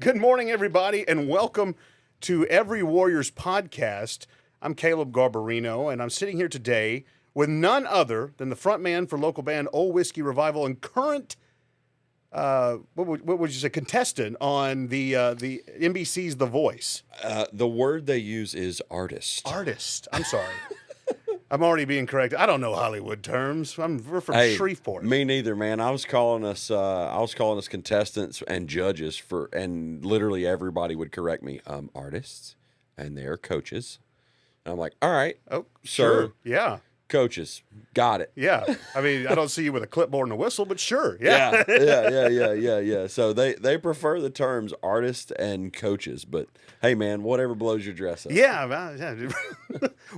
Good morning, everybody, and welcome to Every Warriors podcast. I'm Caleb Garbarino, and I'm sitting here today with none other than the frontman for local band Ole Whiskey Revival and current, what would you say, contestant on the NBC's The Voice. The word they use is artist. Artist. I'm sorry. I'm already being corrected. I don't know Hollywood terms. We're from Shreveport. Me neither, man. I was calling us contestants and judges and literally everybody would correct me. Artists, and they're coaches. And I'm like, all right. Oh, sure. Yeah. Coaches. Got it. Yeah. I mean, I don't see you with a clipboard and a whistle, but sure. Yeah. Yeah. So they prefer the terms artist and coaches, but hey, man, whatever blows your dress up. Yeah.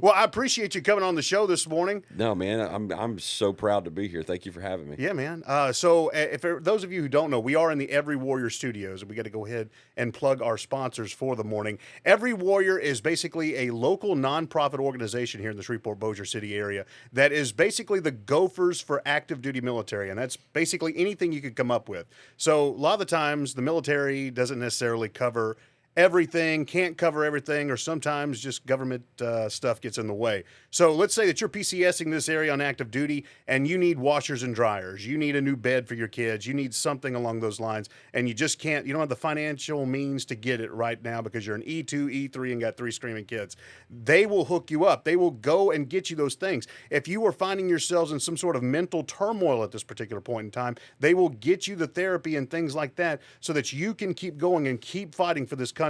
Well, I appreciate you coming on the show this morning. No, man, I'm so proud to be here. Thank you for having me. Yeah, man. So if those of you who don't know, we are in the Every Warrior studios, and we got to go ahead and plug our sponsors for the morning. Every Warrior is basically a local nonprofit organization here in the Shreveport-Bossier City area that is basically the Gophers for active duty military, and that's basically anything you could come up with. So a lot of the times the military doesn't necessarily cover everything, can't cover everything, or sometimes just government stuff gets in the way. So let's say that you're PCSing this area on active duty and you need washers and dryers. You need a new bed for your kids. You need something along those lines, and you just can't, you don't have the financial means to get it right now because you're an E2, E3, and got 3 screaming kids. They will hook you up. They will go and get you those things. If you are finding yourselves in some sort of mental turmoil at this particular point in time, they will get you the therapy and things like that so that you can keep going and keep fighting for this country.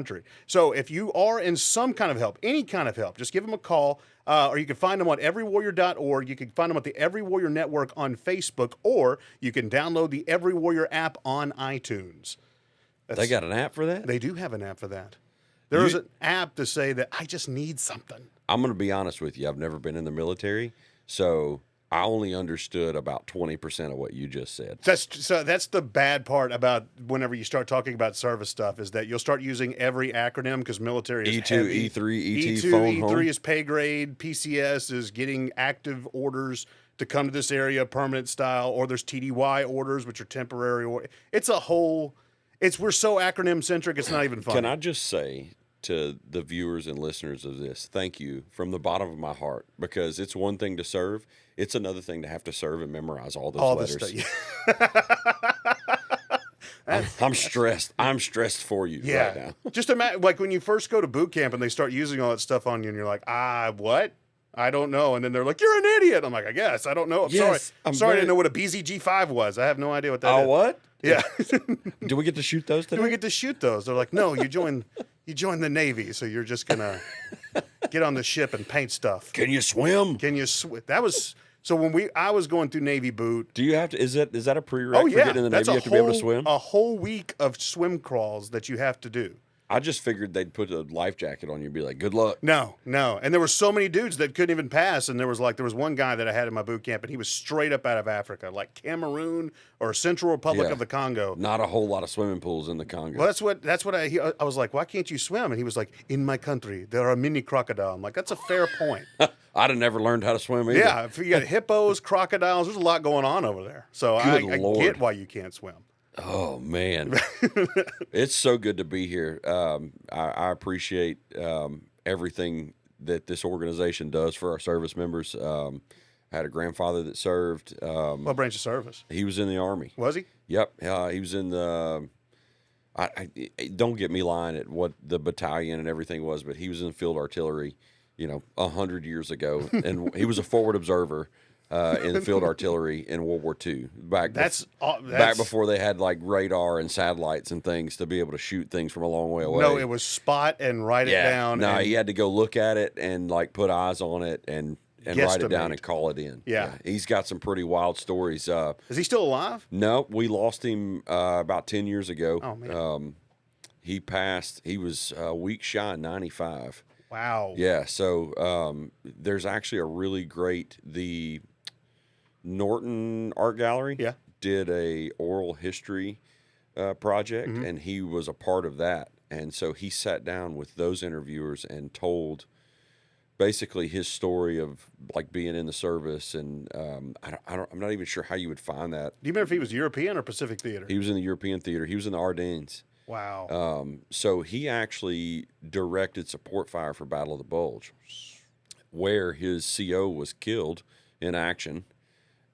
So if you are in some kind of help, any kind of help, just give them a call, or you can find them on EveryWarrior.org. You can find them at the Every Warrior Network on Facebook, or you can download the Every Warrior app on iTunes. They got an app for that? They do have an app for that. There is an app to say that I just need something. I'm going to be honest with you. I've never been in the military, so I only understood about 20% of what you just said. That's the bad part about whenever you start talking about service stuff is that you'll start using every acronym because military is E2, heavy. E3, ET, E2, phone E3 home. is pay grade. PCS is getting active orders to come to this area, permanent style, or there's TDY orders, which are temporary. It's a whole. We're so acronym centric. It's not even funny. Can I just say to the viewers and listeners of this, thank you from the bottom of my heart, because it's one thing to serve. It's another thing to have to serve and memorize all those letters. I'm stressed. I'm stressed for you right now. Just imagine, like when you first go to boot camp and they start using all that stuff on you, and you're like, what? I don't know. And then they're like, you're an idiot. I'm like, I guess. I don't know. I'm sorry. I didn't know what a BZG5 was. I have no idea what that is. Oh, what? Yeah. Do we get to shoot those today? Do we get to shoot those? They're like, no, you joined the Navy, so you're just going to get on the ship and paint stuff. Can you swim? Can you swim? That was... So when I was going through Navy boot. Do you have to? Is that a prereq for getting in the Navy? You have to be able to swim. A whole week of swim crawls that you have to do. I just figured they'd put a life jacket on you and be like, "Good luck." No, and there were so many dudes that couldn't even pass. And there was one guy that I had in my boot camp, and he was straight up out of Africa, like Cameroon or Central Republic of the Congo. Not a whole lot of swimming pools in the Congo. Well, that's what I was like. Why can't you swim? And he was like, in my country there are mini crocodile. I'm like, that's a fair point. I'd have never learned how to swim either. Yeah, if you got hippos, crocodiles, there's a lot going on over there. So I get why you can't swim. Oh, man. It's so good to be here. I appreciate everything that this organization does for our service members. I had a grandfather that served. What branch of service? He was in the Army. Was he? Yep. He was in the... don't get me lying at what the battalion and everything was, but he was in the field artillery, 100 years ago. And he was a forward observer. In the field artillery in World War II, back before they had like radar and satellites and things to be able to shoot things from a long way away. No, it was spot and write it down. No, he had to go look at it and like put eyes on it and write it down and call it in. Yeah. He's got some pretty wild stories. Is he still alive? No, we lost him about 10 years ago. Oh man, he passed. He was a week shy of 95. Wow. Yeah. So there's actually a really great Norton Art Gallery did a oral history project, and he was a part of that. And so he sat down with those interviewers and told basically his story of like being in the service. And I'm not even sure how you would find that. Do you remember if he was European or Pacific theater? He was in the European theater. He was in the Ardennes. Wow. So he actually directed support fire for Battle of the Bulge, where his CO was killed in action,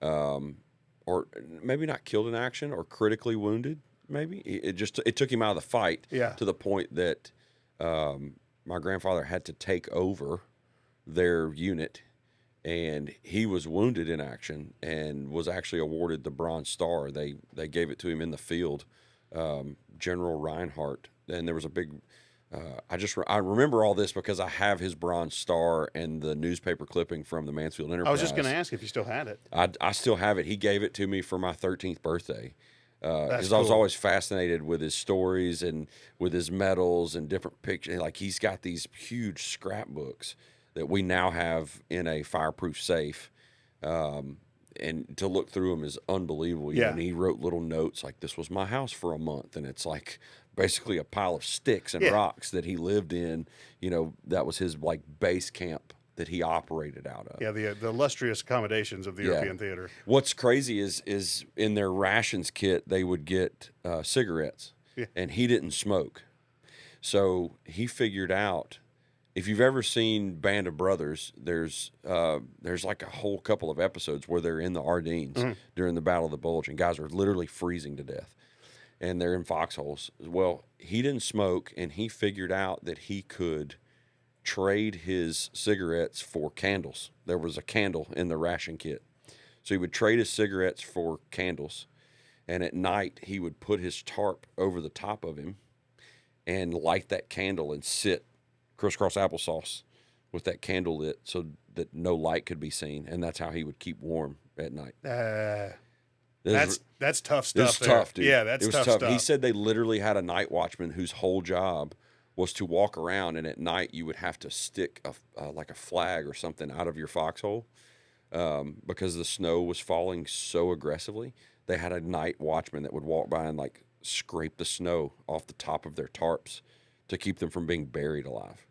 or maybe not killed in action, or critically wounded. Maybe it took him out of the fight Yeah. to the point that my grandfather had to take over their unit, and he was wounded in action and was actually awarded the Bronze Star. They gave it to him in the field, General Reinhardt, and there was a big. I remember all this because I have his Bronze Star and the newspaper clipping from the Mansfield Enterprise. I was just going to ask if you still had it. I still have it. He gave it to me for my 13th birthday. Because cool. I was always fascinated with his stories and with his medals and different pictures. Like, he's got these huge scrapbooks that we now have in a fireproof safe. And to look through them is unbelievable. You know, and he wrote little notes like, this was my house for a month. And it's like basically a pile of sticks and rocks that he lived in. You know, that was his like base camp that he operated out of. Yeah, the illustrious accommodations of the European theater. What's crazy is in their rations kit, they would get cigarettes, and he didn't smoke. So he figured out, if you've ever seen Band of Brothers, there's like a whole couple of episodes where they're in the Ardennes during the Battle of the Bulge, and guys are literally freezing to death, and they're in foxholes. Well, he didn't smoke, and he figured out that he could trade his cigarettes for candles. There was a candle in the ration kit. So he would trade his cigarettes for candles, and at night he would put his tarp over the top of him and light that candle and sit crisscross applesauce with that candle lit so that no light could be seen, and that's how he would keep warm at night. That's tough stuff. It was tough, dude. Yeah, that's tough stuff. He said they literally had a night watchman whose whole job was to walk around, and at night you would have to stick like a flag or something out of your foxhole because the snow was falling so aggressively. They had a night watchman that would walk by and like scrape the snow off the top of their tarps to keep them from being buried alive.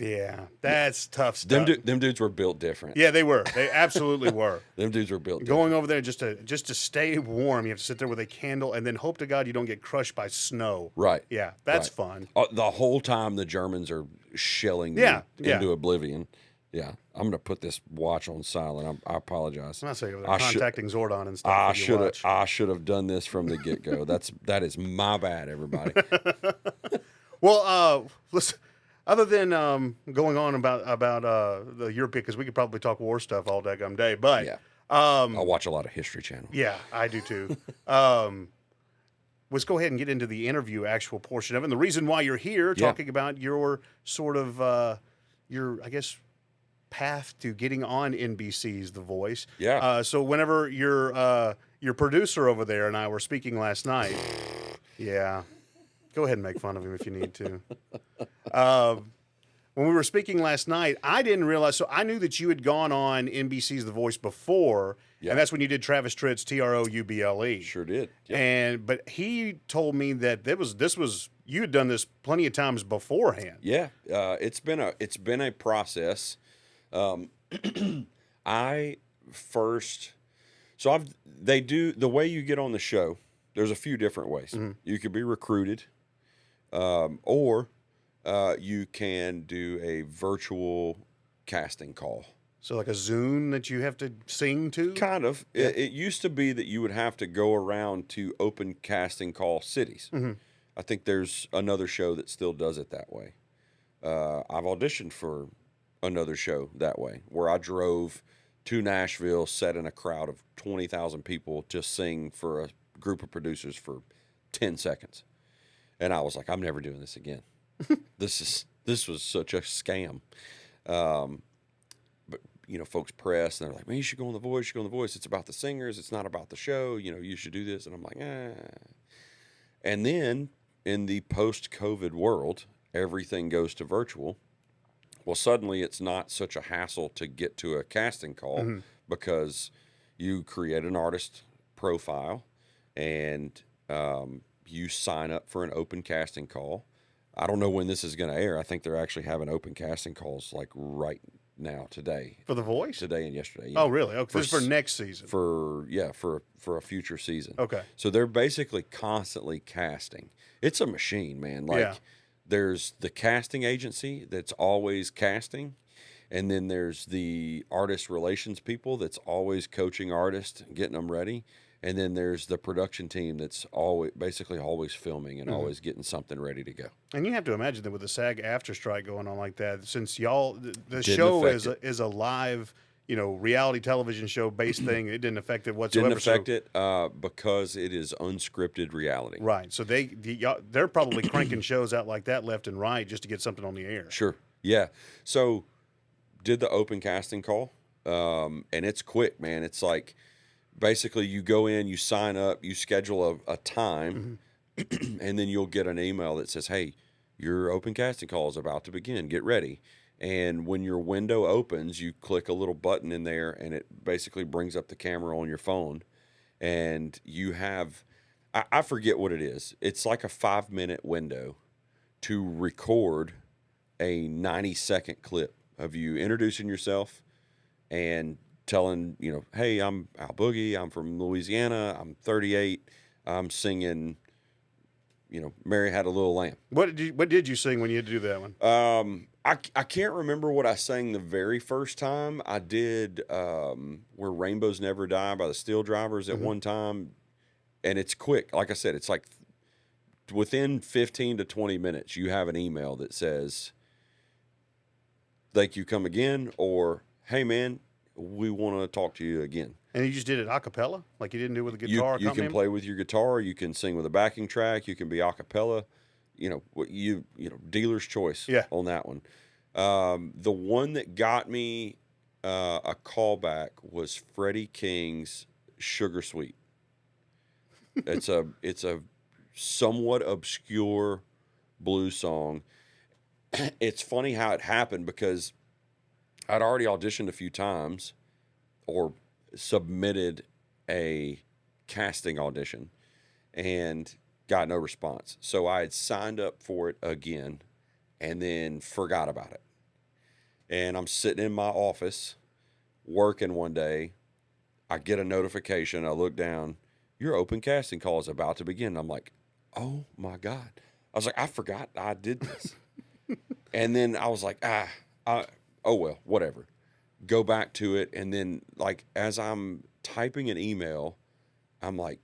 Yeah, that's tough stuff. Them dudes were built different. Yeah, they were. They absolutely were. Them dudes were built different. Going over there just to stay warm, you have to sit there with a candle and then hope to God you don't get crushed by snow. Right. Yeah, that's fun. The whole time the Germans are shelling you into oblivion. Yeah, I'm going to put this watch on silent. I apologize. I'm not saying they're contacting Zordon and stuff. I should have done this from the get-go. That is my bad, everybody. Well, listen. Other than going on about the European, because we could probably talk war stuff all daggum day, but I watch a lot of History Channel. Yeah, I do too. Let's go ahead and get into the interview actual portion of it. And the reason why you're here talking about your sort of your, I guess, path to getting on NBC's The Voice. Yeah. So whenever your producer over there and I were speaking last night, go ahead and make fun of him if you need to. When we were speaking last night, I didn't realize. So I knew that you had gone on NBC's The Voice before, and that's when you did Travis Tritt's TROUBLE. Sure did. But he told me that this was you had done this plenty of times beforehand. Yeah, it's been a process. They do the way you get on the show. There's a few different ways. Mm-hmm. You could be recruited, or you can do a virtual casting call. So like a Zoom that you have to sing to? Kind of. Yeah. It used to be that you would have to go around to open casting call cities. Mm-hmm. I think there's another show that still does it that way. I've auditioned for another show that way, where I drove to Nashville, sat in a crowd of 20,000 people to sing for a group of producers for 10 seconds. And I was like, I'm never doing this again. This was such a scam. But folks press and they're like, man, you should go on The Voice, you should go on The Voice. It's about the singers, it's not about the show, you should do this. And I'm like, And then in the post-COVID world, everything goes to virtual. Well, suddenly it's not such a hassle to get to a casting call mm-hmm. because you create an artist profile and you sign up for an open casting call. I don't know when this is going to air. I think they're actually having open casting calls like right now today. For The Voice? Today and yesterday. Oh, really? Okay, For this is for next season. For a future season. Okay. So they're basically constantly casting. It's a machine, man. Like Yeah. there's the casting agency that's always casting, and then there's the artist relations people that's always coaching artists, getting them ready. And then there's the production team that's basically always filming and always getting something ready to go. And you have to imagine that with the SAG after strike going on like that, since y'all the Didn't show affect is a live, reality television show based thing. It didn't affect it whatsoever. Didn't affect it because it is unscripted reality. Right. So they're probably cranking shows out like that left and right just to get something on the air. Sure. Yeah. So did the open casting call, and it's quick, man. It's like basically you go in, you sign up, you schedule a time, and then you'll get an email that says, hey, your open casting call is about to begin. Get ready. And when your window opens, you click a little button in there, and it basically brings up the camera on your phone. And you have, I forget what it is. It's like a 5-minute window to record a 90-second clip of you introducing yourself and telling, hey, I'm Al Boogie. I'm from Louisiana. I'm 38. I'm singing, Mary Had a Little Lamb. What did you sing when you had to do that one? I can't remember what I sang the very first time. I did Where Rainbows Never Die by the Steel Drivers at one time. And it's quick. Like I said, it's like within 15 to 20 minutes, you have an email that says, thank you, come again, or, hey, man, we want to talk to you again. And you just did it a cappella, like you didn't do it with a guitar? You can play with your guitar. You can sing with a backing track. You can be a cappella. Dealer's choice on that one. The one that got me a callback was Freddie King's Sugar Sweet. It's a somewhat obscure blues song. It's funny how it happened because I'd already auditioned a few times or submitted a casting audition and got no response. So I had signed up for it again and then forgot about it. And I'm sitting in my office working one day. I get a notification. I look down. Your open casting call is about to begin. I'm like, oh my God. I was like, I forgot I did this. And then I was like, oh well, whatever. Go back to it. And then like, as I'm typing an email, I'm like,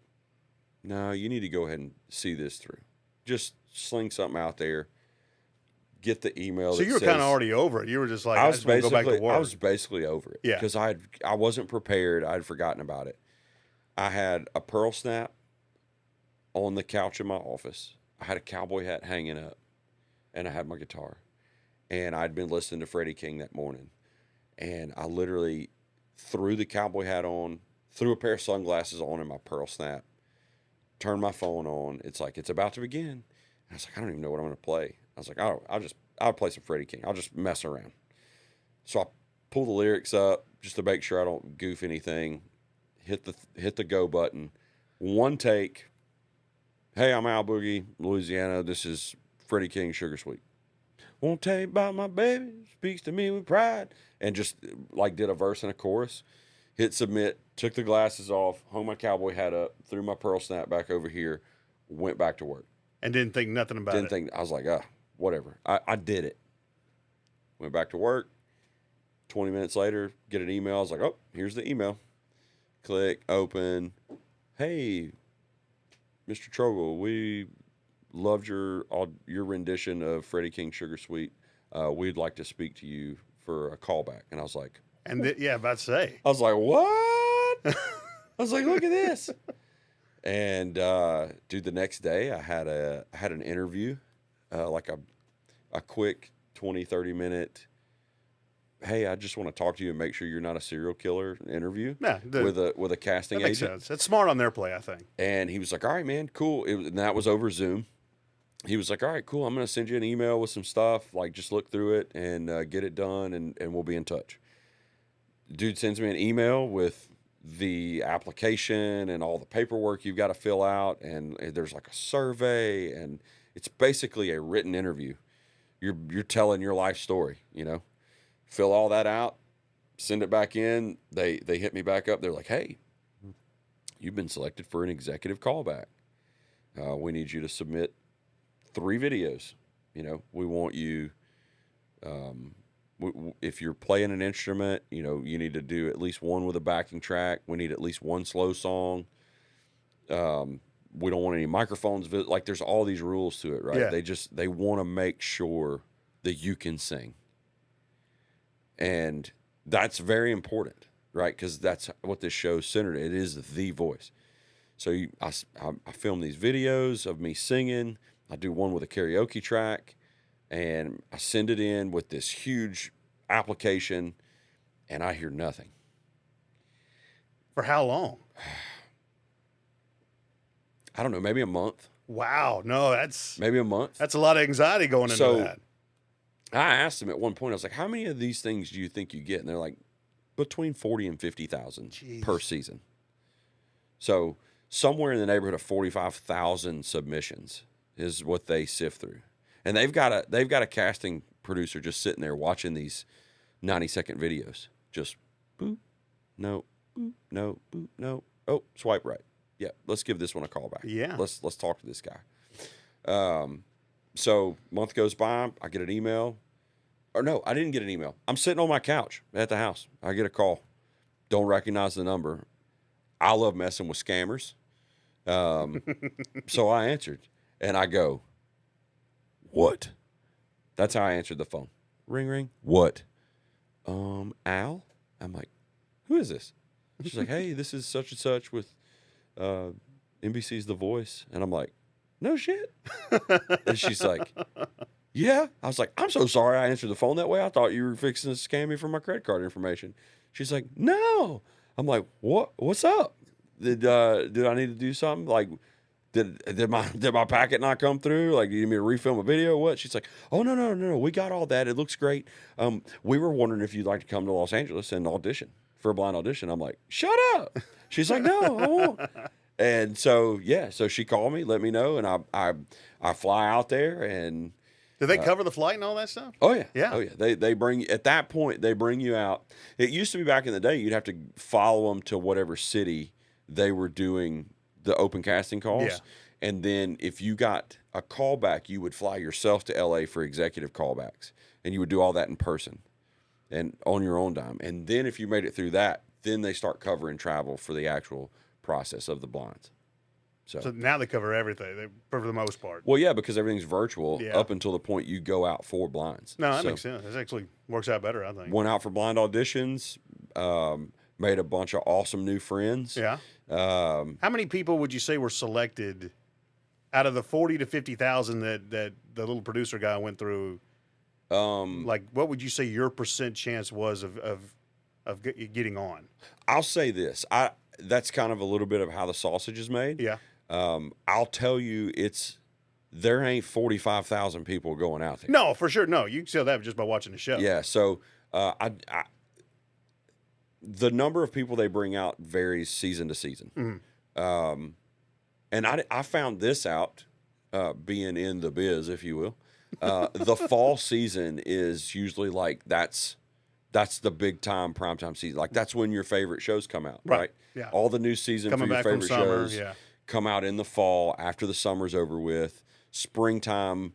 no, you need to go ahead and see this through. Just sling something out there. Get the email. So you were kind of already over it. You were just like, I just want to go back to work. I was basically over it. Yeah. Because I wasn't prepared. I'd forgotten about it. I had a pearl snap on the couch in my office. I had a cowboy hat hanging up. And I had my guitar. And I'd been listening to Freddie King that morning. And I literally threw the cowboy hat on, threw a pair of sunglasses on in my pearl snap, turned my phone on. It's like, it's about to begin. And I was like, I don't even know what I'm going to play. I was like, I'll play some Freddie King. I'll just mess around. So I pull the lyrics up just to make sure I don't goof anything. Hit the go button. One take. Hey, I'm Al Boogie, Louisiana. This is Freddie King, Sugar Sweet. Won't tell you about my baby, speaks to me with pride. And just like did a verse and a chorus. Hit submit, took the glasses off, hung my cowboy hat up, threw my pearl snap back over here, went back to work. And didn't think nothing about it. I was like, whatever. I did it. Went back to work. 20 minutes later, get an email. I was like, oh, here's the email. Click, open. Hey, Mr. Trogel, we loved your rendition of Freddie King Sugar Sweet. We'd like to speak to you for a callback. And I was like, about to say. I was like, what? I was like, look at this. And dude, the next day I had an interview, like a quick 20, 30 minute, hey, I just want to talk to you and make sure you're not a serial killer interview with a casting that makes agent. Sense. It's smart on their play, I think. And he was like, all right, man, cool. And that was over Zoom. He was like, all right, cool. I'm going to send you an email with some stuff. Like, just look through it and get it done, and we'll be in touch. Dude sends me an email with the application and all the paperwork you've got to fill out. And there's like a survey, and it's basically a written interview. You're telling your life story, fill all that out, send it back in. They hit me back up. They're like, hey, you've been selected for an executive callback. We need you to submit 3 videos. We want you, if you're playing an instrument, you need to do at least one with a backing track. We need at least one slow song. We don't want any microphones. Like, there's all these rules to it, right? Yeah. They want to make sure that you can sing. And that's very important, right? Because that's what this show's centered. It is the voice. So I film these videos of me singing. I do one with a karaoke track, and I send it in with this huge application, and I hear nothing. For how long? I don't know, maybe a month. Wow. No, that's Maybe a month. a lot of anxiety going into that. I asked them at one point, I was like, how many of these things do you think you get? And they're like, between 40 and 50,000 per season. So somewhere in the neighborhood of 45,000 submissions is what they sift through. And they've got a casting producer just sitting there watching these 90-second videos. Just boop, no, boop, no, boop, no. Oh, swipe right. Yeah, let's give this one a call back. Yeah. Let's talk to this guy. So month goes by, I get an email. Or no, I didn't get an email. I'm sitting on my couch at the house. I get a call. Don't recognize the number. I love messing with scammers. So I answered, and I go, what? That's how I answered the phone. Ring, ring. What? Al? I'm like, who is this? She's like, hey, this is such and such with NBC's The Voice. And I'm like, no shit. And she's like, yeah. I was like, I'm so sorry I answered the phone that way. I thought you were fixing to scam me for my credit card information. She's like, no. I'm like, what? What's up? Did I need to do something? Like, did my packet not come through? Like, you need me to refilm a video? What? She's like, oh, no. We got all that. It looks great. We were wondering if you'd like to come to Los Angeles and audition for a blind audition. I'm like, shut up. She's like, no, I won't. And so, yeah, so she called me, let me know, and I fly out there. And do they cover the flight and all that stuff? oh yeah, Yeah. oh yeah. They bring, at that point they bring you out. It used to be back in the day you'd have to follow them to whatever city they were doing the open casting calls. Yeah. And then if you got a callback, you would fly yourself to LA for executive callbacks, and you would do all that in person and on your own dime. And then if you made it through that, then they start covering travel for the actual process of the blinds. So now they cover everything, for the most part. Well, yeah, because everything's virtual Yeah. up until the point you go out for blinds. No, that So, makes sense. It actually works out better, I think. went out for blind auditions, made a bunch of awesome new friends. Yeah. How many people would you say were selected out of the 40 to 50,000 that the little producer guy went through? Like, what would you say your percent chance was of getting on? I'll say this. That's kind of a little bit of how the sausage is made. Yeah. I'll tell you, there ain't 45,000 people going out there. No, for sure. No, you can tell that just by watching the show. Yeah. So the number of people they bring out varies season to season. Mm-hmm. And I found this out, being in the biz, if you will. The fall season is usually like, that's the big time primetime season. Like, that's when your favorite shows come out, right? Yeah. All the new season Coming for your back from favorite summer, shows yeah. come out in the fall after the summer's over with. Springtime,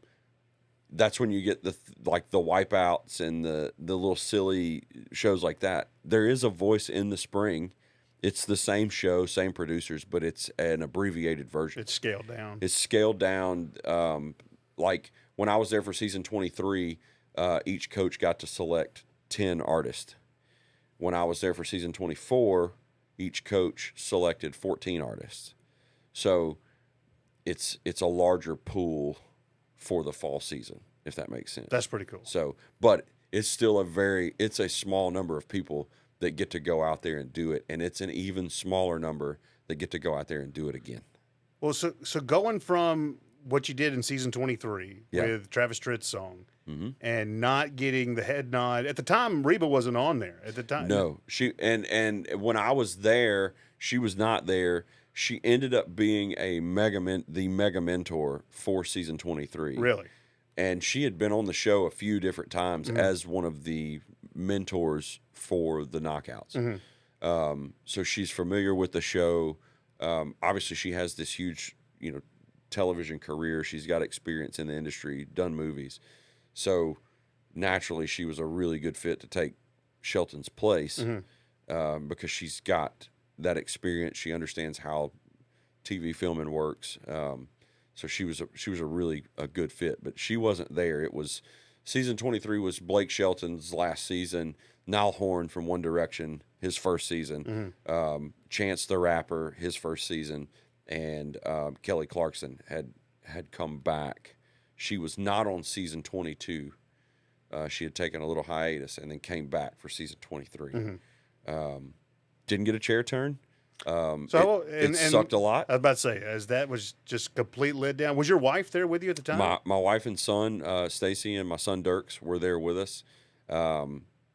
that's when you get the Wipeouts and the little silly shows like that. There is a Voice in the spring. It's the same show, same producers, but it's an abbreviated version. It's scaled down. It's scaled down. Like, when I was there for season 23, each coach got to select 10 artists. When I was there for season 24, each coach selected 14 artists. So it's a larger pool for the fall season, if that makes sense. That's pretty cool. So, but it's still it's a small number of people that get to go out there and do it, and it's an even smaller number that get to go out there and do it again. Well, so going from what you did in season 23 Yeah. with Travis Tritt's song and not getting the head nod at the time, Reba wasn't on there at the time. No, she and when I was there, she was not there. She ended up being the mega mentor for season 23. Really? And she had been on the show a few different times as one of the mentors for the Knockouts. Mm-hmm. So she's familiar with the show. Obviously, she has this huge, television career. She's got experience in the industry, done movies. So naturally, she was a really good fit to take Shelton's place because she's got that experience. She understands how TV filming works. So she was a really a good fit, but she wasn't there. It was season 23 was Blake Shelton's last season. Niall Horan from One Direction, his first season. Chance the Rapper, his first season, and Kelly Clarkson had come back. She was not on season 22. She had taken a little hiatus and then came back for season 23. Didn't get a chair turn. It sucked a lot. I was about to say, as that was just complete let down. Was your wife there with you at the time? My wife and son, Stacy, and my son Dirks were there with us.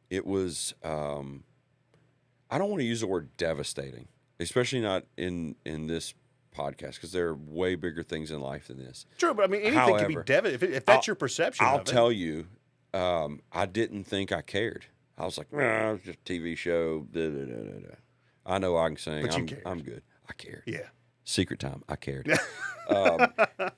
It was, I don't want to use the word devastating, especially not in this podcast, because there are way bigger things in life than this. True, but I mean, anything can be devastating. If that's your perception I'll of it. tell you, I didn't think I cared. I was like, nah, it's just a TV show. Da, da, da, da, da. I know I can sing. But you cared. I'm good. I cared. Yeah. Secret time. I cared.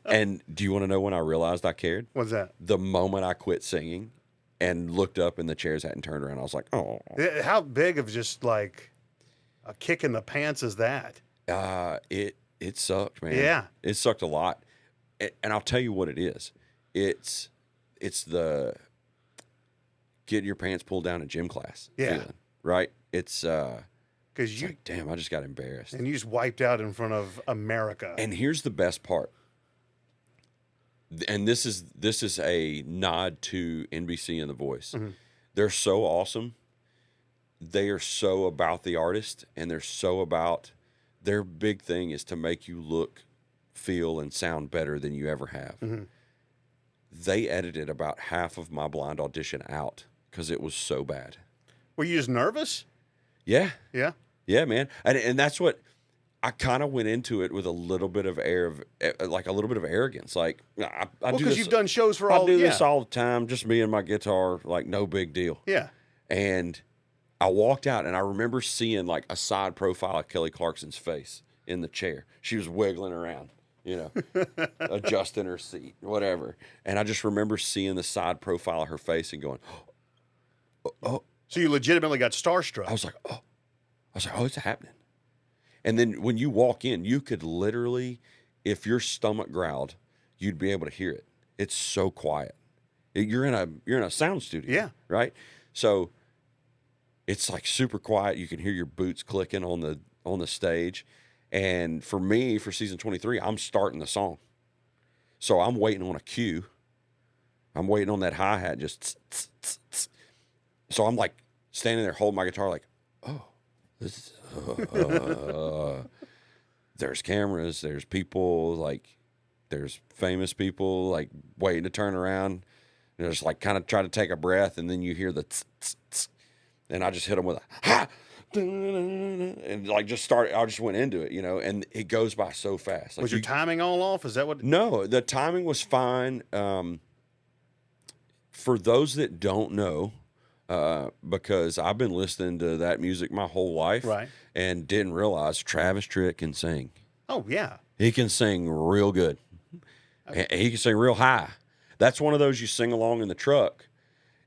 And do you want to know when I realized I cared? What's that? The moment I quit singing and looked up and the chairs hadn't turned around. I was like, oh. How big of just like a kick in the pants is that? It sucked, man. Yeah. It sucked a lot. And I'll tell you what it is. It's the getting your pants pulled down in gym class feeling, right? It's because you like, damn, I just got embarrassed. And you just wiped out in front of America. And here's the best part. And this is a nod to NBC and The Voice. They're so awesome. They are so about the artist, and they're so about their big thing is to make you look, feel, and sound better than you ever have. They edited about half of my blind audition out because it was so bad. Were you just nervous? Yeah. Yeah. Yeah, man. And that's what I kind of went into it with a little bit of like a little bit of arrogance. Like, I do this. Because you've done shows for I do this all the time, just me and my guitar, like no big deal. Yeah. And I walked out and I remember seeing like a side profile of Kelly Clarkson's face in the chair. She was wiggling around, adjusting her seat, whatever. And I just remember seeing the side profile of her face and going, oh. So you legitimately got starstruck. I was like, oh, it's happening. And then when you walk in, you could literally, if your stomach growled, you'd be able to hear it. It's so quiet. You're in a sound studio. Yeah. Right? So it's like super quiet. You can hear your boots clicking on the stage. And for me, for season 23, I'm starting the song. So I'm waiting on a cue. I'm waiting on that hi-hat just tss, tss, tss, tss. So I'm like standing there holding my guitar like, oh, this is, there's cameras, there's people, like there's famous people like waiting to turn around. And just like kind of try to take a breath, and then you hear the tss, tss, tss, and I just hit them with a ha, and like I just went into it, and it goes by so fast. Like was your timing all off? Is that what? No, the timing was fine. For those that don't know, because I've been listening to that music my whole life, right, and didn't realize Travis Tritt can sing. Oh yeah, he can sing real good. He can sing real high. That's one of those you sing along in the truck,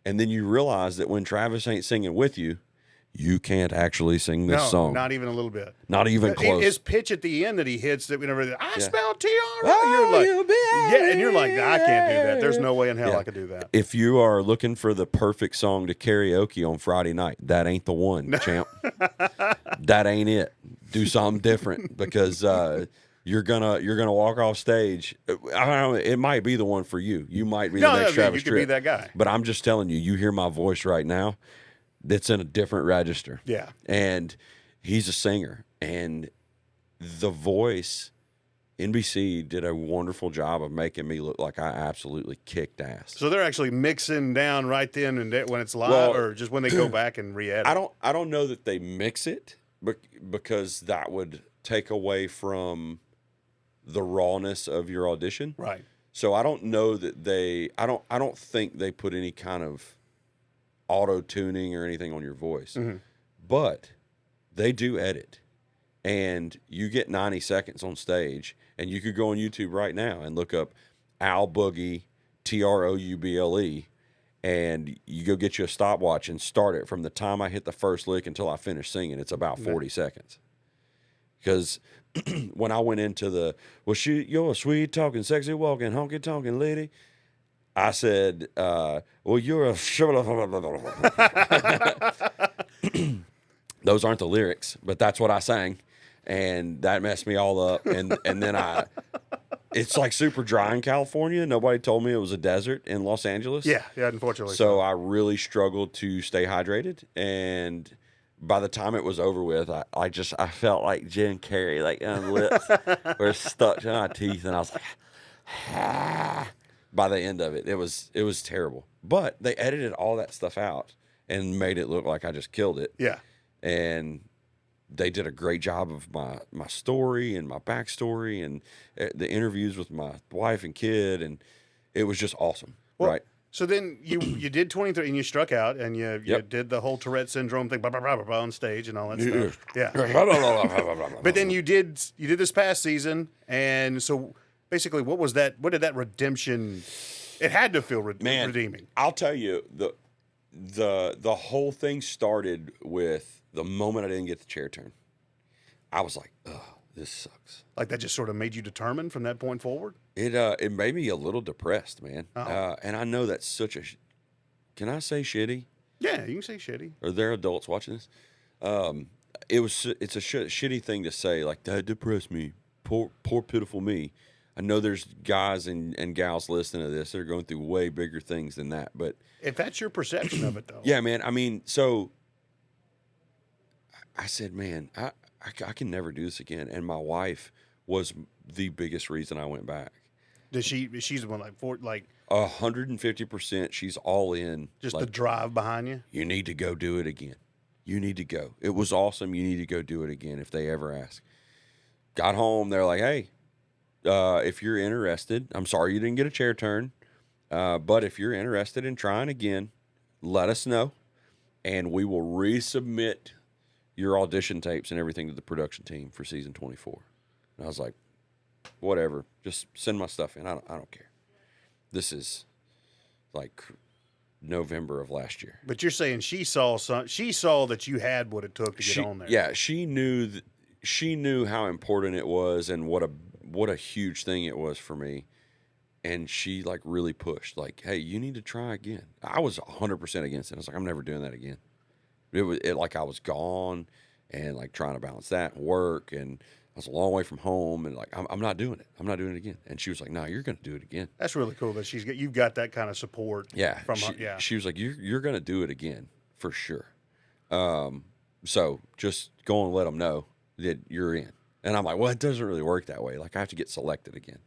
and then you realize that when Travis ain't singing with you, you can't actually sing this song. Not even a little bit. Not even close. His pitch at the end that he hits, that whenever I spell T-R-I, oh, you're like, and you're like, I can't do that. There's no way in hell I could do that. If you are looking for the perfect song to karaoke on Friday night, that ain't the one, champ. That ain't it. Do something different, because you're gonna walk off stage. I don't know. It might be the one for you. You might be the next Travis Tritt. You could be that guy. But I'm just telling you. You hear my voice right now. That's in a different register. Yeah. And he's a singer. And The Voice, NBC did a wonderful job of making me look like I absolutely kicked ass. So they're actually mixing down right then and there when it's live, or just when they go back and re-edit? I don't know that they mix it, because that would take away from the rawness of your audition. Right. So I don't know that I don't think they put any kind of auto tuning or anything on your voice, Mm-hmm. but they do edit, and you get 90 seconds on stage, and you could go on YouTube right now and look up Al Boogie, Trouble, and you go get you a stopwatch and start it from the time I hit the first lick until I finish singing. It's about 40 seconds. Because when I went into the, well, you're a sweet talking, sexy walking, honky tonking lady, I said, well, you're a those aren't the lyrics, but that's what I sang, and that messed me all up. And then it's like super dry in California. Nobody told me it was a desert in Los Angeles. Yeah, unfortunately. So I really struggled to stay hydrated, and by the time it was over with, I felt like Jim Carrey, like my lips were stuck to my teeth, and I was like, ah. By the end of it, it was terrible. But they edited all that stuff out and made it look like I just killed it. Yeah. And they did a great job of my story and my backstory and the interviews with my wife and kid, and it was just awesome. Well, right. So then you did 23 and you struck out and you did the whole Tourette syndrome thing, blah, blah, blah, blah, blah, on stage and all that stuff. Yeah. But then you did this past season, and so basically, what was that? What did that redemption? It had to feel redeeming. I'll tell you, the whole thing started with the moment I didn't get the chair turn. I was like, "Ugh, this sucks." Like that just sort of made you determined from that point forward. It made me a little depressed, man. Uh-oh. And I know that's such a. Can I say shitty? Yeah, you can say shitty. Are there adults watching this? It's a shitty thing to say. Like, that depressed me. Poor pitiful me. I know there's guys and gals listening to this that are going through way bigger things than that. But if that's your perception of it, though. Yeah, man. I mean, so I said, man, I can never do this again. And my wife was the biggest reason I went back. She's the one 150%. She's all in. Just the drive behind you. You need to go do it again. You need to go. It was awesome. You need to go do it again if they ever ask. Got home. They're like, hey, if you're interested, I'm sorry you didn't get a chair turn, but if you're interested in trying again, let us know, and we will resubmit your audition tapes and everything to the production team for season 24. And I was like, whatever, just send my stuff in. I don't care. This is like November of last year. But you're saying she saw that you had what it took to get on there. Yeah, she knew how important it was and what a huge thing it was for me. And she like really pushed, like, hey, you need to try again. I was 100% against it. I was like, I'm never doing that again. It like I was gone and like trying to balance that and work, and I was a long way from home, and like I'm not doing it. I'm not doing it again. And she was like, no, you're going to do it again. That's really cool that you've got that kind of support. Yeah. From her. Yeah. She was like, you're going to do it again for sure. So just go and let them know that you're in. And I'm like, well, it doesn't really work that way. Like, I have to get selected again.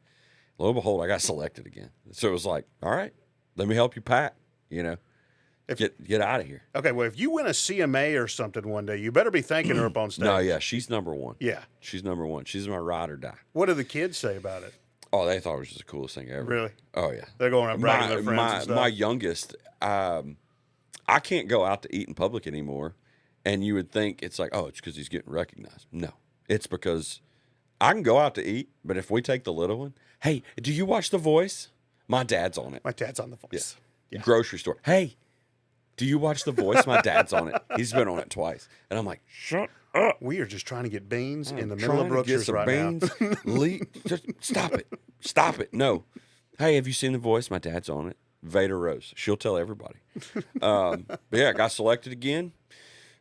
Lo and behold, I got selected again. So it was like, all right, let me help you pack, get out of here. Okay, well, if you win a CMA or something one day, you better be thanking her up on stage. No, yeah, she's number one. Yeah. She's number one. She's my ride or die. What do the kids say about it? Oh, they thought it was just the coolest thing ever. Really? Oh, yeah. They're going around bragging to their friends and stuff. My youngest, I can't go out to eat in public anymore. And you would think it's like, oh, it's because he's getting recognized. No, it's because I can go out to eat, but if we take the little one, hey, do you watch The Voice? My dad's on it. My dad's on The Voice. Yeah. Grocery store. Hey, do you watch The Voice? My dad's on it. He's been on it twice. And I'm like, shut up. We are just trying to get beans in the middle of Brookshire's right beans. now. Just stop it. Stop it. No. Hey, have you seen The Voice? My dad's on it. Vader Rose. She'll tell everybody. But yeah, I got selected again.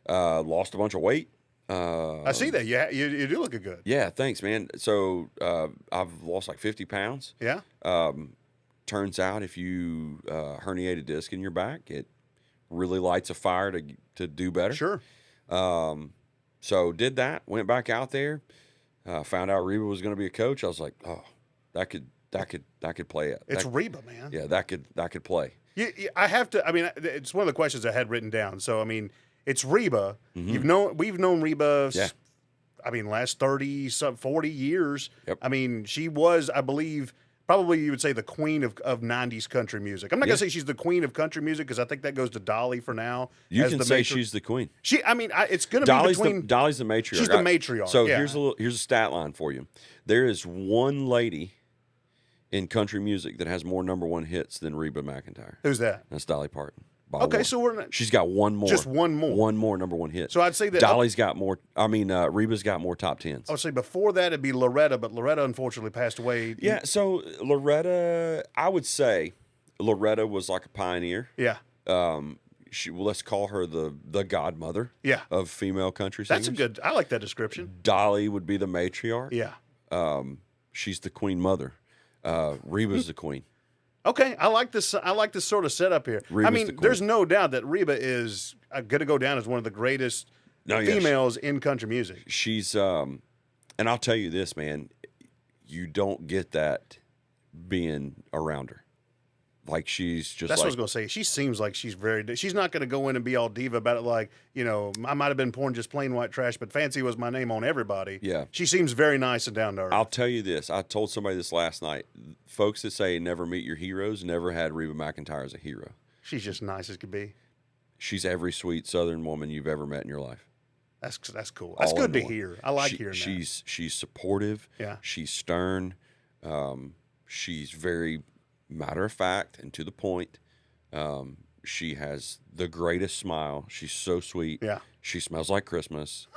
Lost a bunch of weight. I see that. You do look good. Yeah, thanks, man. So I've lost like 50 pounds. Yeah. Turns out if you herniate a disc in your back, it really lights a fire to do better. Sure. So did that. Went back out there. Found out Reba was going to be a coach. I was like, oh, that could play it. It's Reba, man. Yeah, that could play. I have to. I mean, it's one of the questions I had written down. So I mean, it's Reba. Mm-hmm. We've known Reba. Yeah. I mean, last 40 years. Yep. I mean, she was, I believe, Probably you would say the queen of 90s country music. I'm not Yeah. going to say she's the queen of country music because I think that goes to Dolly for now. You as can the say matri- she's the queen. It's going to be between. Dolly's the matriarch. She's the matriarch. So yeah. here's a stat line for you. There is one lady in country music that has more number one hits than Reba McEntire. Who's that? That's Dolly Parton. Okay, so we're not, she's got one more. just one more. One more number one hit. So I'd say that Dolly's got more. Reba's got more top tens. I would say before that it'd be Loretta, but Loretta unfortunately passed away. Yeah, so Loretta, I would say Loretta was like a pioneer. Yeah. Let's call her the godmother. Yeah. Of female country singers. I like that description. Dolly would be the matriarch. Yeah. She's the queen mother. Reba's the queen. Okay, I like this sort of setup here. Reba's the queen. There's no doubt that Reba is going to go down as one of the greatest females in country music. She's and I'll tell you this, man, you don't get that being around her. Like she's just That's what I was going to say. She seems like she's not going to go in and be all diva about it like, I might have been born just plain white trash, but fancy was my name on everybody. Yeah. She seems very nice and down to earth. I'll tell you this. I told somebody this last night. Folks that say never meet your heroes never had Reba McEntire as a hero. She's just nice as could be. She's every sweet Southern woman you've ever met in your life. That's cool. That's good to hear. I like hearing that. She's supportive. Yeah. She's stern. She's very matter of fact and to the point. She has the greatest smile. She's so sweet. Yeah. She smells like Christmas.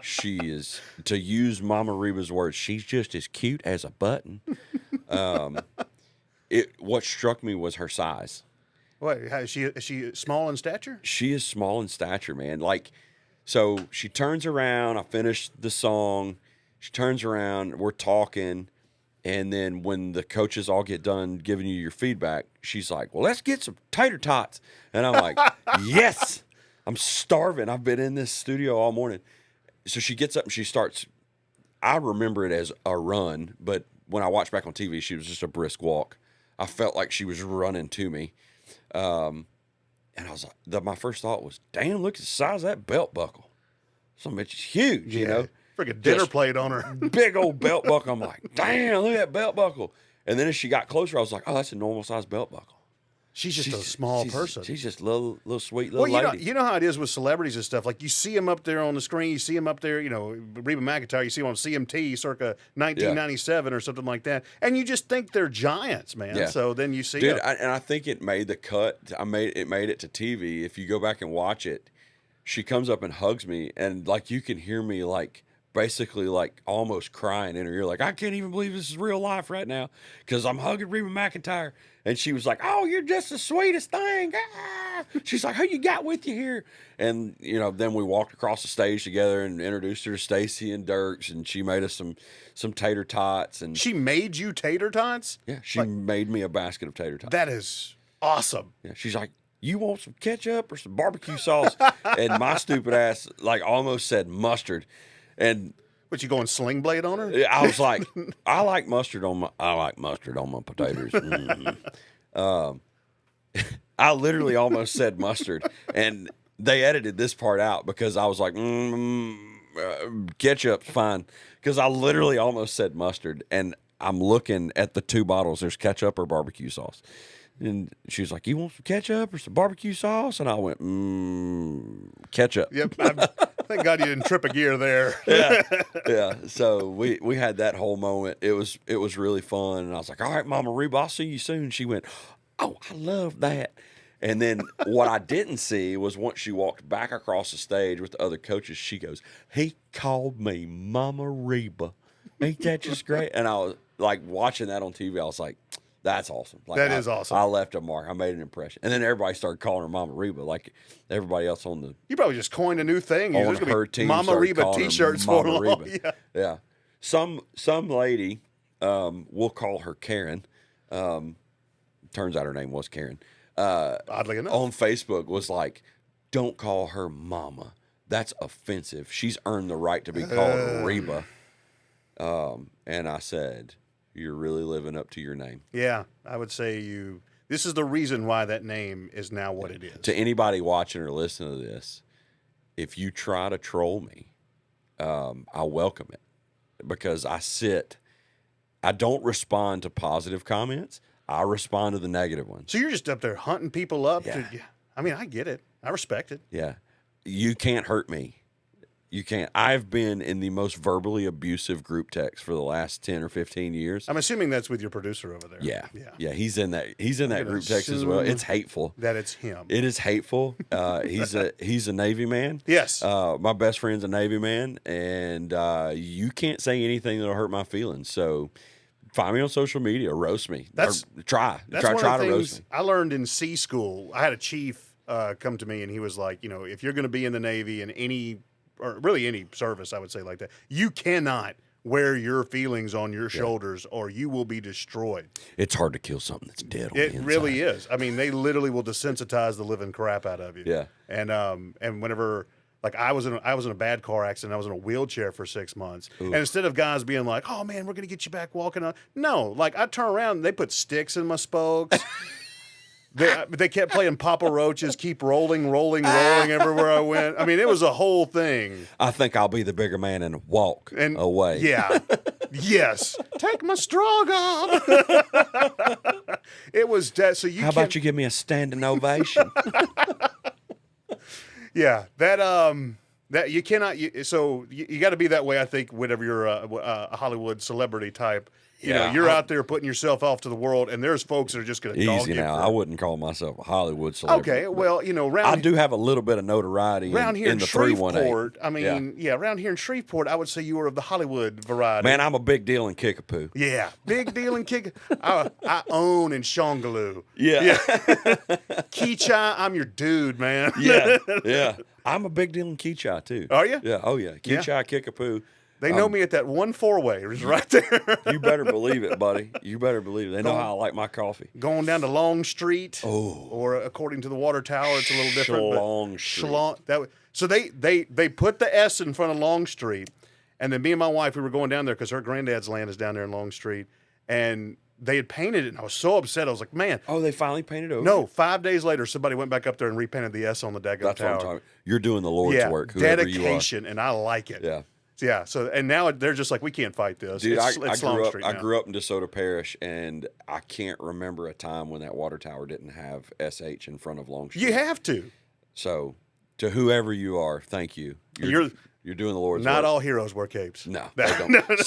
She is, to use Mama Reba's words, she's just as cute as a button. What struck me was her size. What? Is she small in stature? She is small in stature, man. So she turns around. I finished the song. She turns around. We're talking. And then when the coaches all get done giving you your feedback, she's like, well, let's get some tater tots. And I'm like, yes, I'm starving. I've been in this studio all morning. So she gets up and she starts, I remember it as a run, but when I watched back on TV, she was just a brisk walk. I felt like she was running to me. And I was like, my first thought was, damn, look at the size of that belt buckle. Some bitch is huge, you know? Freaking dinner plate on her. Big old belt buckle. I'm like, damn, look at that belt buckle. And then as she got closer, I was like, oh, that's a normal size belt buckle. She's just a small person. She's just a little sweet little lady. You know how it is with celebrities and stuff. Like you see them up there on the screen, you see them up there, Reba McEntire, you see them on CMT circa 1997 or something like that. And you just think they're giants, man. Yeah. So then you see Dude, and I think it made the cut. It made it to TV. If you go back and watch it, she comes up and hugs me, and you can hear me basically almost crying in her ear, I can't even believe this is real life right now because I'm hugging Reba McEntire. And she was like, oh, you're just the sweetest thing. Ah! She's like, who you got with you here? And, then we walked across the stage together and introduced her to Stacy and Dirks, and she made us some tater tots. And she made you tater tots? Yeah, she made me a basket of tater tots. That is awesome. Yeah, she's like, you want some ketchup or some barbecue sauce? And my stupid ass almost said mustard. And what, you going sling blade on her? I was like, I like mustard on my potatoes. I literally almost said mustard, and they edited this part out because I was like, ketchup's fine, because I literally almost said mustard, and I'm looking at the two bottles. There's ketchup or barbecue sauce. And she was like, you want some ketchup or some barbecue sauce? And I went, ketchup. Yep. Thank God you didn't trip a gear there. Yeah. So we had that whole moment. It was really fun. And I was like, all right, Mama Reba, I'll see you soon. She went, oh, I love that. And then what I didn't see was once she walked back across the stage with the other coaches, she goes, he called me Mama Reba. Ain't that just great? And I was watching that on TV. I was like, that's awesome. That is awesome. I left a mark. I made an impression. And then everybody started calling her Mama Reba, like everybody else on the... You probably just coined a new thing. On her team, Mama Reba T-shirts for long. Yeah. Some lady, we'll call her Karen. Turns out her name was Karen. Oddly enough. On Facebook was like, don't call her Mama. That's offensive. She's earned the right to be called Reba. And I said... You're really living up to your name. Yeah, I would say this is the reason why that name is now what it is. To anybody watching or listening to this, if you try to troll me, I welcome it, because I sit I don't respond to positive comments. I respond to the negative ones. So you're just up there hunting people up. Yeah. I mean, I get it. I respect it. Yeah. You can't hurt me. You can't. I've been in the most verbally abusive group text for the last 10 or 15 years. I'm assuming that's with your producer over there. Yeah. He's in that group text as well. It's hateful. That it's him. It is hateful. He's a Navy man. Yes. My best friend's a Navy man, and you can't say anything that'll hurt my feelings. So find me on social media, roast me. That's try one of the to things roast me. I learned in sea school. I had a chief come to me, and he was like, if you're going to be in the Navy in any service, I would say like that, you cannot wear your feelings on your shoulders or you will be destroyed. It's hard to kill something that's dead on the inside. It really is. I mean, they literally will desensitize the living crap out of you. Yeah. And whenever, like, I was in a bad car accident, I was in a wheelchair for 6 months. Ooh. And instead of guys being like, "Oh man, we're going to get you back walking on," no, like I turn around and they put sticks in my spokes. They kept playing Papa Roaches, keep rolling everywhere I went. I mean, it was a whole thing. I think I'll be the bigger man and walk away. Yeah. Yes. Take my straw gone. It was dead. So How about you give me a standing ovation? Yeah. That you cannot. So you got to be that way. I think whenever you're a Hollywood celebrity type. You're out there putting yourself off to the world, and there's folks that are just going to dog you. Easy now. I wouldn't call myself a Hollywood celebrity. Okay, well, I do have a little bit of notoriety around here in the Shreveport. 318. I mean, around here in Shreveport, I would say you were of the Hollywood variety. Man, I'm a big deal in Kickapoo. Yeah, big deal in Kick. I own in Shongaloo. Yeah. Keechai, I'm your dude, man. Yeah. I'm a big deal in Keechai, too. Are you? Yeah. Oh, yeah. Keechai, Kickapoo. They know me at that 1-4-way. It's right there. You better believe it, buddy. You better believe it. They know how I like my coffee. Going down to Long Street. Oh. Or according to the water tower, it's a little different. Long Street. So they put the S in front of Long Street. And then me and my wife, we were going down there because her granddad's land is down there in Long Street. And they had painted it, and I was so upset. I was like, man. Oh, they finally painted over? No, 5 days later, somebody went back up there and repainted the S on the daggone tower. That's what I'm talking about. You're doing the Lord's work, whoever you are. Dedication, and I like it. Yeah. Yeah. So, and now they're just like, we can't fight this. Dude, it's Long Street now. I grew up in DeSoto Parish, and I can't remember a time when that water tower didn't have SH in front of Long Street. You have to. So, to whoever you are, thank you. You're doing the Lord's work. Not all heroes wear capes. No, they don't.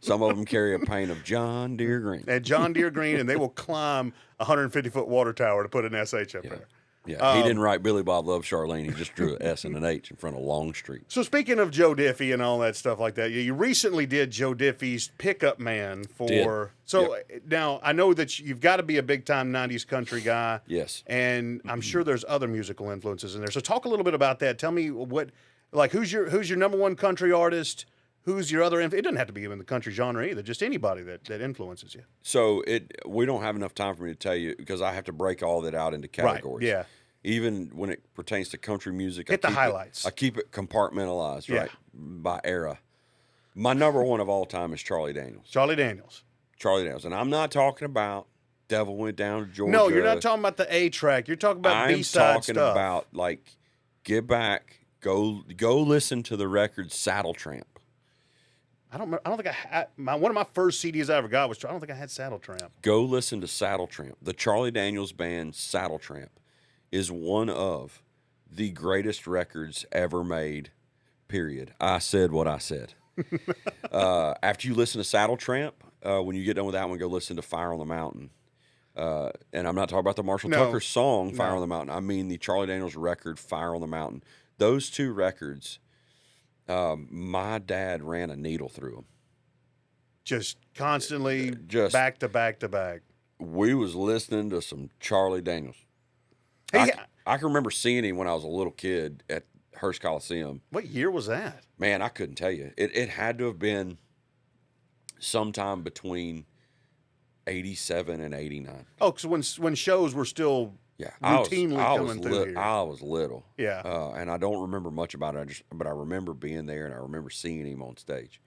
Some of them carry a paint of John Deere green. And John Deere green, and they will climb a 150-foot water tower to put an SH up there. Yeah, he didn't write Billy Bob Loves Charlene. He just drew an S and an H in front of Long Street. So speaking of Joe Diffie and all that stuff like that, you recently did Joe Diffie's Pickup Man for. So now I know that you've got to be a big time '90s country guy. Yes, and I'm sure there's other musical influences in there. So talk a little bit about that. Tell me who's your number one country artist. Who's your other? It doesn't have to be in the country genre either. Just anybody that influences you. So we don't have enough time for me to tell you because I have to break all that out into categories. Right. Yeah. Even when it pertains to country music, Hit the highlights. I keep it compartmentalized, right, by era. My number one of all time is Charlie Daniels. Charlie Daniels, and I'm not talking about "Devil Went Down to Georgia." No, you're not talking about the A track. You're talking about B-side stuff. I'm talking about like, get back, go listen to the record "Saddle Tramp." I don't think I had one of my first CDs I ever got was. I don't think I had Saddle Tramp. Go listen to Saddle Tramp. The Charlie Daniels Band Saddle Tramp is one of the greatest records ever made. Period. I said what I said. After you listen to Saddle Tramp, when you get done with that one, go listen to Fire on the Mountain. And I'm not talking about the Marshall Tucker song Fire on the Mountain. I mean the Charlie Daniels record Fire on the Mountain. Those two records. My dad ran a needle through them. Just constantly, back to back to back. We was listening to some Charlie Daniels. Hey, I can remember seeing him when I was a little kid at Hearst Coliseum. What year was that? Man, I couldn't tell you. It had to have been sometime between 87 and 89. Oh, because when shows were still routinely coming through here. I was little. Yeah. And I don't remember much about it. But I remember being there and I remember seeing him on stage.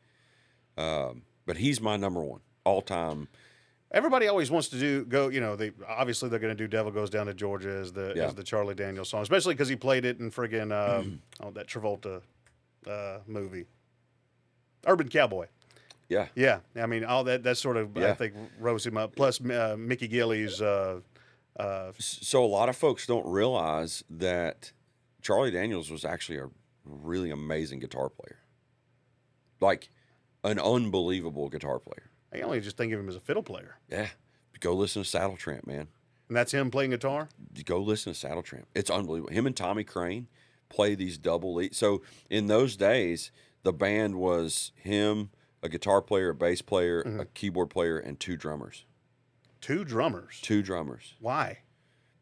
But he's my number one all time. Everybody always wants to go. Obviously they're going to do "Devil Goes Down to Georgia" as the Charlie Daniels song, especially because he played it in friggin' that Travolta movie, Urban Cowboy. Yeah. Yeah, I mean, all that sort of, I think, rose him up. Plus, Mickey Gilley's. So a lot of folks don't realize that Charlie Daniels was actually a really amazing guitar player, like an unbelievable guitar player. I only just think of him as a fiddle player. Yeah, go listen to Saddle Tramp, man. And that's him playing guitar? Go listen to Saddle Tramp. It's unbelievable. Him and Tommy Crane play these double lead. So in those days, the band was him, a guitar player, a bass player, a keyboard player, and 2 drummers. 2 drummers? 2 drummers. Why?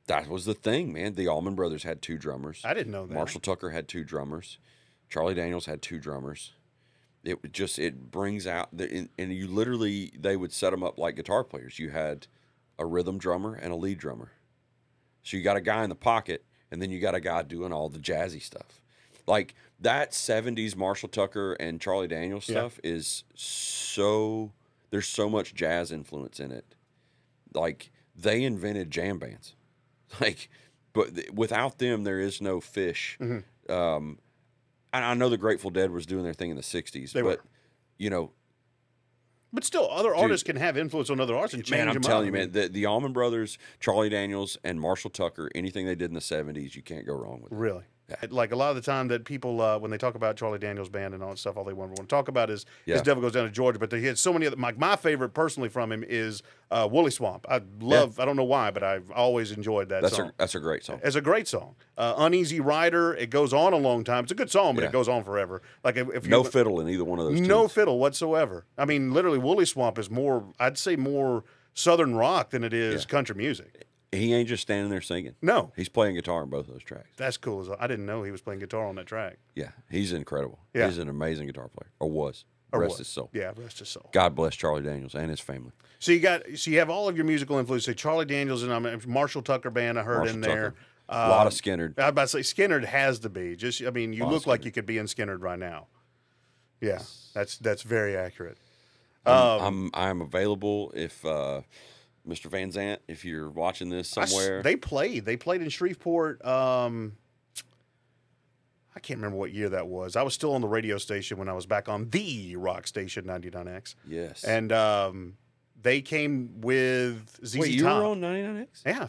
That was the thing, man. The Allman Brothers had 2 drummers. I didn't know that. Marshall Tucker had 2 drummers. Charlie Daniels had 2 drummers. It brings out, and you literally, they would set them up like guitar players. You had a rhythm drummer and a lead drummer. So you got a guy in the pocket, and then you got a guy doing all the jazzy stuff. Like that 70s Marshall Tucker and Charlie Daniels stuff is so, there's so much jazz influence in it. Like they invented jam bands. Like, but without them, there is no Fish. I know the Grateful Dead was doing their thing in the 60s, but, you know. But still, other artists can have influence on other artists and change them up. Man, I'm telling you, man, the Allman Brothers, Charlie Daniels, and Marshall Tucker, anything they did in the 70s, you can't go wrong with it. Really? Yeah. Like a lot of the time that people, when they talk about Charlie Daniels Band and all that stuff, all they want to talk about is his Devil Goes Down to Georgia. But he had so many other, my favorite personally from him is Woolly Swamp. I don't know why, but I've always enjoyed that song. That's a great song. It's a great song. Uneasy Rider, it goes on a long time. It's a good song, but it goes on forever. Like if no fiddle in either one of those tunes. No fiddle whatsoever. I mean, literally, Woolly Swamp is more, I'd say more Southern rock than it is country music. He ain't just standing there singing. No. He's playing guitar on both of those tracks. That's cool. I didn't know he was playing guitar on that track. Yeah, he's incredible. Yeah. He's an amazing guitar player, or was. Rest his soul. Yeah, rest his soul. God bless Charlie Daniels and his family. So you have all of your musical influence. So Charlie Daniels and Marshall Tucker Band I heard in there. A lot of Skinnerd. I was about to say Skinnerd has to be. You look like you could be in Skinnerd right now. Yeah, that's very accurate. I'm available if Mr. Van Zant, if you're watching this somewhere. They played in Shreveport. I can't remember what year that was. I was still on the radio station when I was back on the rock station 99X. Yes. And they came with ZZ Top. Wait, you were on 99X? Yeah,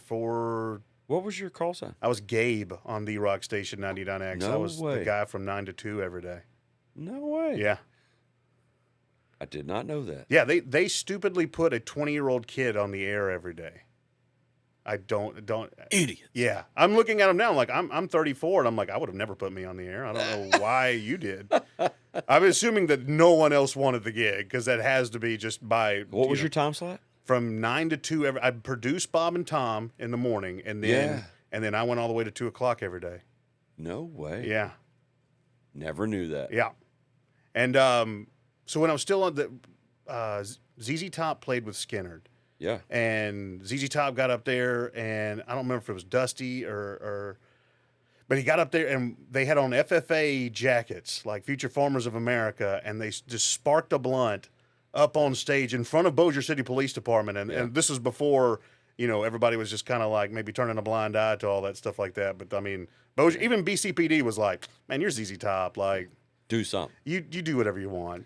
What was your call sign? I was Gabe on the rock station 99X. No I was way. the guy from 9 to 2 every day. No way. Yeah. I did not know that. Yeah, they stupidly put a 20-year-old kid on the air every day. I don't Idiot. Yeah, I'm looking at him now. Like I'm 34, and I'm like, I would have never put me on the air. I don't know why you did. I'm assuming that no one else wanted the gig because that has to be just by. What was your time slot? From 9 to 2. I produced Bob and Tom in the morning, and then I went all the way to 2 o'clock every day. No way. Yeah. Never knew that. Yeah, and so when I was still on the ZZ Top played with Skinnerd. Yeah. And ZZ Top got up there, and I don't remember if it was Dusty but he got up there, and they had on FFA jackets, like Future Farmers of America, and they just sparked a blunt up on stage in front of Bossier City Police Department. And this was before, everybody was just kind of like maybe turning a blind eye to all that stuff like that. But, I mean, even BCPD was like, man, you're ZZ Top. Like, do something. You do whatever you want.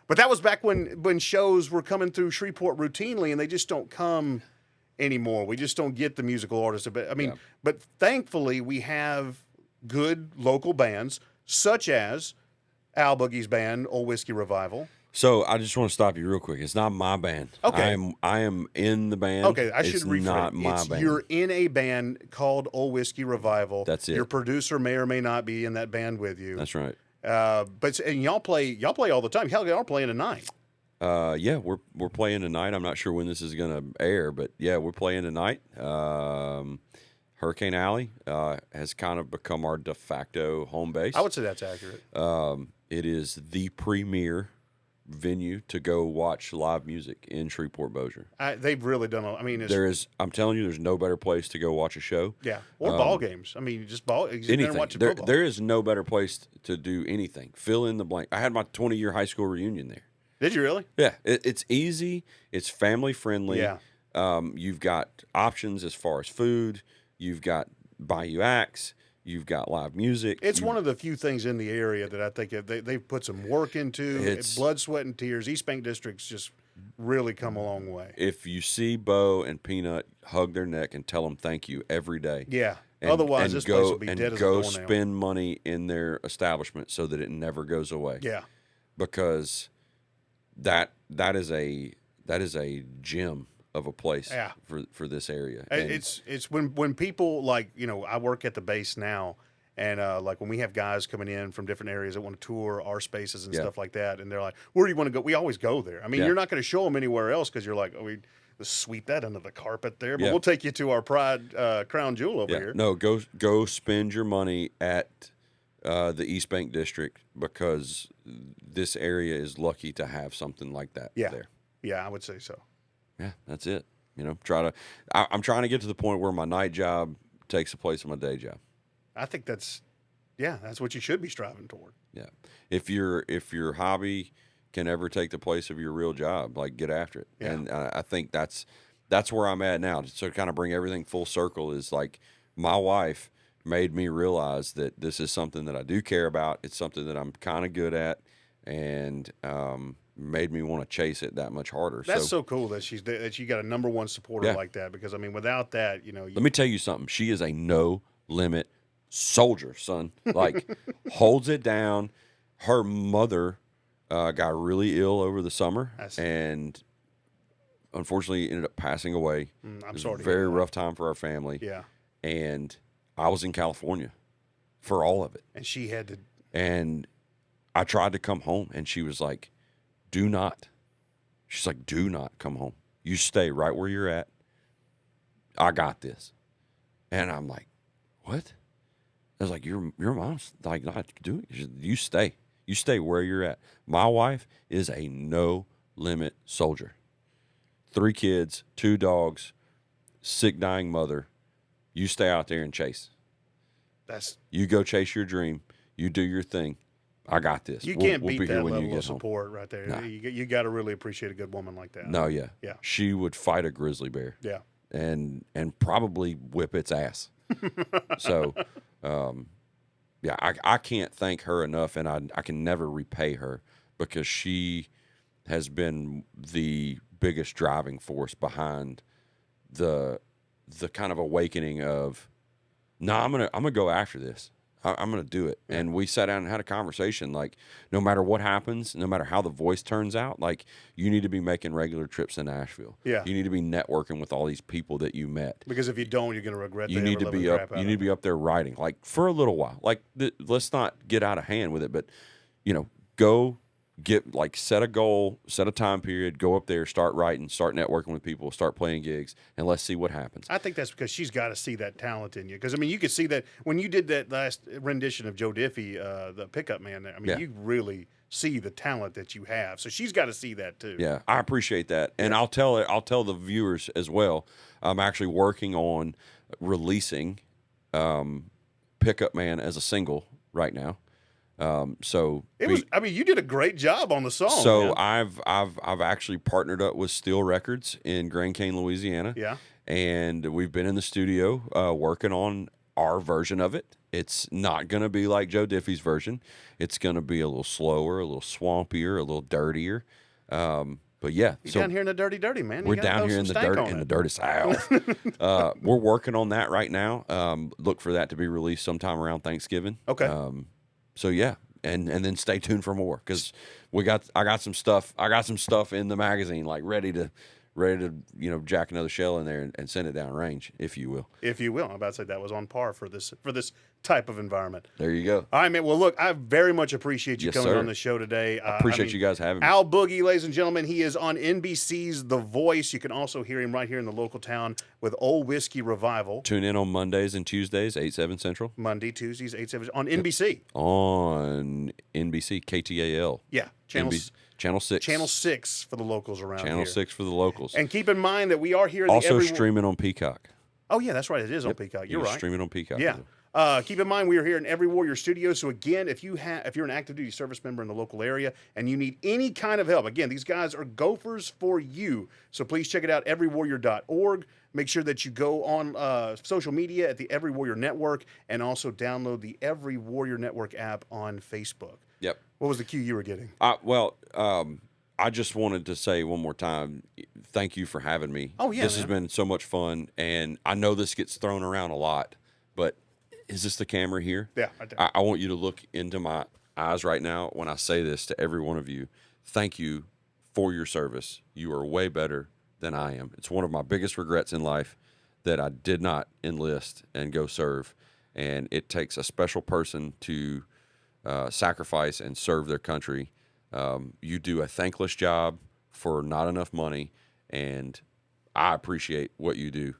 But that was back when shows were coming through Shreveport routinely, and they just don't come anymore. We just don't get the musical artists. But thankfully we have good local bands, such as Al Boogie's band, Ole Whiskey Revival. So I just want to stop you real quick. It's not my band. Okay. I am in the band. Okay, I should rephrase. It's not my band. You're in a band called Ole Whiskey Revival. That's it. Your producer may or may not be in that band with you. That's right. And y'all play all the time. Hell, y'all are playing tonight. Yeah, we're playing tonight. I'm not sure when this is going to air, but yeah, we're playing tonight. Hurricane Alley has kind of become our de facto home base. I would say that's accurate. It is the premier venue to go watch live music in Shreveport Bossier. They've really done. I'm telling you, there's no better place to go watch a show. Yeah, or ball games. I mean, just anything. Watch football. There is no better place to do anything. Fill in the blank. I had my 20-year high school reunion there. Did you really? Yeah, it's easy. It's family friendly. Yeah. You've got options as far as food. You've got Bayou Axe. You've got live music. It's one of the few things in the area that I think they've put some work into. Blood, sweat, and tears. East Bank District's just really come a long way. If you see Bo and Peanut, hug their neck and tell them thank you every day. Yeah. Otherwise, this place will be dead as a doornail. And go spend money in their establishment so that it never goes away. Yeah. Because that is a gem of a place for this area. And it's when people, like, you know, I work at the base now, and like when we have guys coming in from different areas that want to tour our spaces and stuff like that, and they're like, where do you want to go? We always go there. I mean, you're not going to show them anywhere else because you're like, oh, let's sweep that under the carpet there, but we'll take you to our pride crown jewel over here. No, go spend your money at the East Bank District, because this area is lucky to have something like that there. Yeah, I would say so. Yeah, that's it. You know, I'm trying to get to the point where my night job takes the place of my day job. I think that's what you should be striving toward. Yeah. If your hobby can ever take the place of your real job, like, get after it. Yeah. And I think that's where I'm at now. So to kind of bring everything full circle is, like, my wife made me realize that this is something that I do care about. It's something that I'm kind of good at, and made me want to chase it that much harder. That's so cool that you got a number one supporter like that, because, I mean, without that, you know. Let me tell you something. She is a no limit soldier, son. Like, holds it down. Her mother got really ill over the summer, and unfortunately ended up passing away. I'm sorry. It was a very rough time for our family. Yeah. And I was in California for all of it. And she had to. And I tried to come home, and she was like, do not. She's like, do not come home. You stay right where you're at. I got this. And I'm like, what? I was like, your mom's like not doing it. You stay. You stay where you're at. My wife is a no-limit soldier. 3 kids, 2 dogs, sick, dying mother. You stay out there and chase. You go chase your dream. You do your thing. I got this. You can't beat that level of support right there. Nah. You got to really appreciate a good woman like that. No, yeah. Yeah. She would fight a grizzly bear. Yeah. And probably whip its ass. So, yeah, I can't thank her enough, and I can never repay her, because she has been the biggest driving force behind the kind of awakening of, no, I'm gonna go after this. I'm going to do it. Yeah. And we sat down and had a conversation, like, no matter what happens, no matter how the voice turns out, like, you need to be making regular trips to Nashville. Yeah. You need to be networking with all these people that you met. Because if you don't, you're going to regret that. You need to be up there writing, like, for a little while. Like, let's not get out of hand with it, but, you know, go get, like, set a goal, set a time period, go up there, start writing, start networking with people, start playing gigs, and let's see what happens. I think that's because she's got to see that talent in you. Because, I mean, you could see that when you did that last rendition of Joe Diffie, the pickup man there. I mean, you really see the talent that you have. So she's got to see that too. Yeah, I appreciate that. And I'll tell the viewers as well, I'm actually working on releasing Pickup Man as a single right now. So I mean, you did a great job on the song. So man. I've actually partnered up with Steel Records in Grand Cane, Louisiana. Yeah. And we've been in the studio working on our version of it. It's not going to be like Joe Diffie's version. It's going to be a little slower, a little swampier, a little dirtier. But yeah, you're down here in the dirty, man. We're down here in the dirty South. We're working on that right now. Look for that to be released sometime around Thanksgiving. Okay. So yeah, and then stay tuned for more, because I got some stuff in the magazine, like ready to jack another shell in there and send it down range, if you will. If you will. I'm about to say that was on par for this type of environment. There you go. All right, man. Well, look, I very much appreciate you coming on the show today. I appreciate you guys having me. Al Boogie, ladies and gentlemen, he is on NBC's The Voice. You can also hear him right here in the local town with Ole Whiskey Revival. Tune in on Mondays and Tuesdays, 8-7 Central. Monday, Tuesdays, 8-7 on NBC. On NBC, KTAL. Yeah. Channel 6. Channel 6 for the locals around here. Channel 6 for the locals. And keep in mind that we are here. Also streaming on Peacock. Oh, yeah, that's right. It is on Peacock. You're right. Streaming on Peacock. Yeah. Keep in mind, we are here in Every Warrior Studio. So again, if you're an active duty service member in the local area and you need any kind of help, again, these guys are gophers for you. So please check it out, EveryWarrior.org. Make sure that you go on social media at the Every Warrior Network and also download the Every Warrior Network app on Facebook. Yep. What was the cue you were getting? I just wanted to say one more time, thank you for having me. Oh, yeah, this man. has been so much fun, and I know this gets thrown around a lot, but is this the camera here? Yeah, right there. I want you to look into my eyes right now when I say this to every one of you. Thank you for your service. You are way better than I am. It's one of my biggest regrets in life that I did not enlist and go serve, and it takes a special person to sacrifice and serve their country. You do a thankless job for not enough money, and I appreciate what you do.